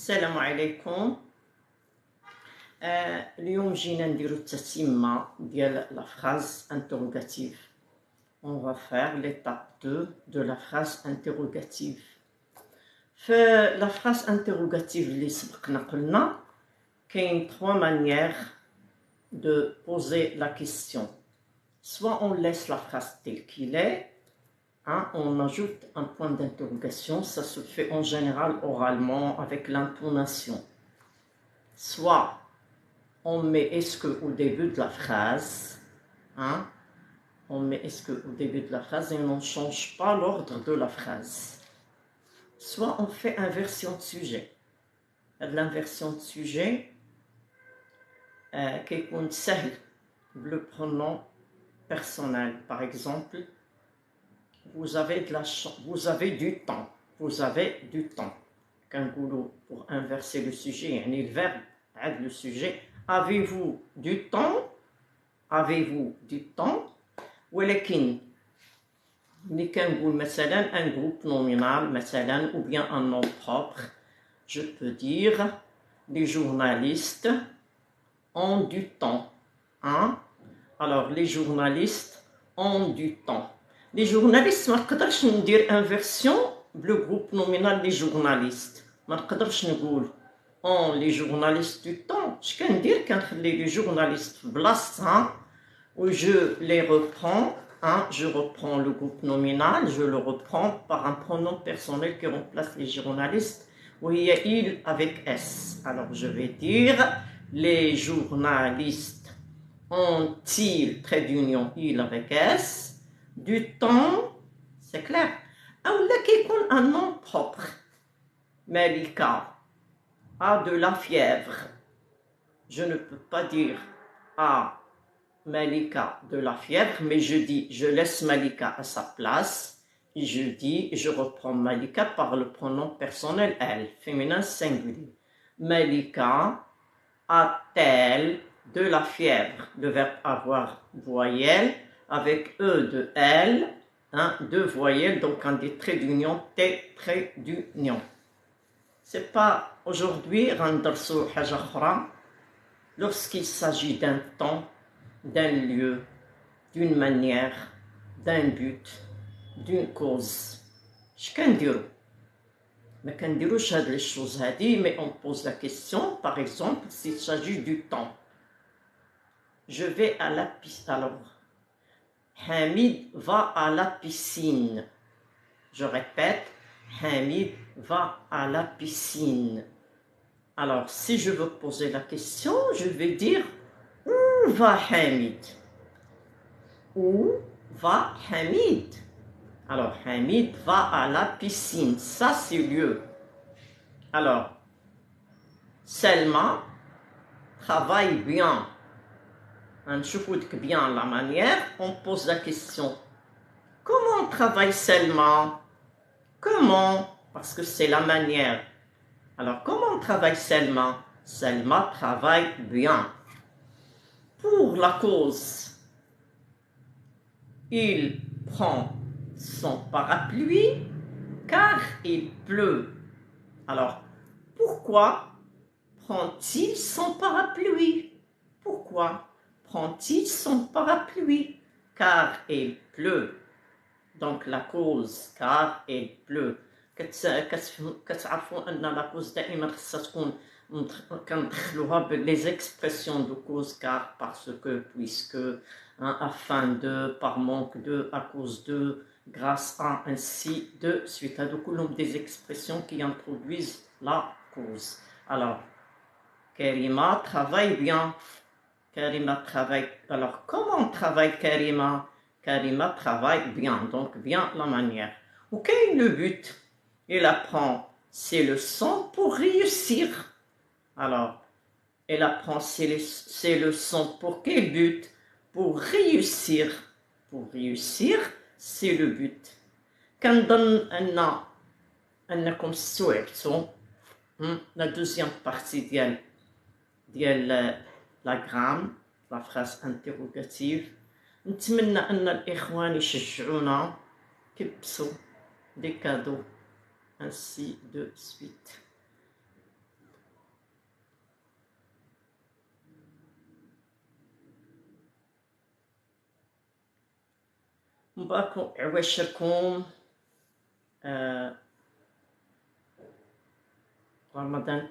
السلام عليكم. اليوم جينا نديرو التتمة ديال la phrase interrogative. On va faire l'étape 2 de la phrase interrogative. في la phrase interrogative اللي سبقنا قلنا كاين 3 manières de poser la question. Soit on laisse la phrase telle qu'il est, on ajoute un point d'interrogation, ça se fait en général oralement avec l'intonation. Soit on met est-ce que au début de la phrase, on met est-ce que au début de la phrase et on ne change pas l'ordre de la phrase. Soit on fait inversion de sujet. L'inversion de sujet qui est simple, le pronom personnel. Par exemple, vous avez du temps. Vous avez du temps. Pour inverser le sujet, le verbe aide le sujet. Avez-vous du temps? Avez-vous du temps? ولكن ملي كنقول مثلا un groupe nominal مثلا ou bien un nom propre, je peux dire les journalistes ont du temps. Alors les journalistes ont du temps. Les journalistes ما نقدرش ندير inversion le groupe nominal des journalistes. ما نقدرش نقول ont les journalistes du temps. اش كندير كنخلي les journalistes في بلاصتها où je les reprends. Je reprends le groupe nominal, je le reprends par un pronom personnel qui remplace les journalistes. Oui, il avec S. Alors je vais dire les journalistes ont-ils, trait d'union, il avec S, du temps, c'est clair. Ou là qui est un nom propre. Malika a de la fièvre. Je ne peux pas dire a Malika de la fièvre, mais je laisse Malika à sa place et je reprends Malika par le pronom personnel elle, féminin singulier. Malika a-t-elle de la fièvre? Le verbe avoir, voyelle, avec E de elle, deux voyelles, donc un des traits d'union, T, trait d'union. C'est pas aujourd'hui, lorsqu'il s'agit d'un temps, d'un lieu, d'une manière, d'un but, d'une cause. Je كنديرو ما كنديروش هاد les choses هادي, mais on pose la question, par exemple, s'il s'agit du temps. Je vais à la piscine. Alors, Hamid va à la piscine. Je répète, Hamid va à la piscine. Alors, si je veux poser la question, je vais dire où va Hamid? Où va Hamid? Alors, Hamid va à la piscine. Ça, c'est lieu. Alors, Selma travaille bien. Je vous dis bien la manière, on pose la question. Comment travaille Selma? Comment? Parce que c'est la manière. Alors, comment travaille Selma? Selma travaille bien. Pour la cause, il prend son parapluie car il pleut. Alors, pourquoi prend-il son parapluie? Pourquoi prend-il son parapluie? Car il pleut. Donc, la cause, car il pleut. كتعرفوا أن la cause دائما خصها تكون كندخلوها les expressions de cause, car, parce que, puisque, afin de, par manque de, à cause de, grâce à, ainsi de suite. هادو كلهم des expressions qui introduisent la cause. Alors, Karima travaille bien. Karima travaille. Alors, comment travaille Karima? Karima travaille bien, donc bien la manière. Ok, le but, elle apprend ses leçons pour réussir. Alors, elle apprend ses leçons pour quel but? Pour réussir. Pour réussir, c'est le but. كنظن أنكم استوعبتوا la deuxième partie ديال la gramme, la phrase interrogative. نتمنى أن الإخوان يشجعونا كيلبسوا des cadeaux, ainsi de suite. مبارك عواشركم رمضان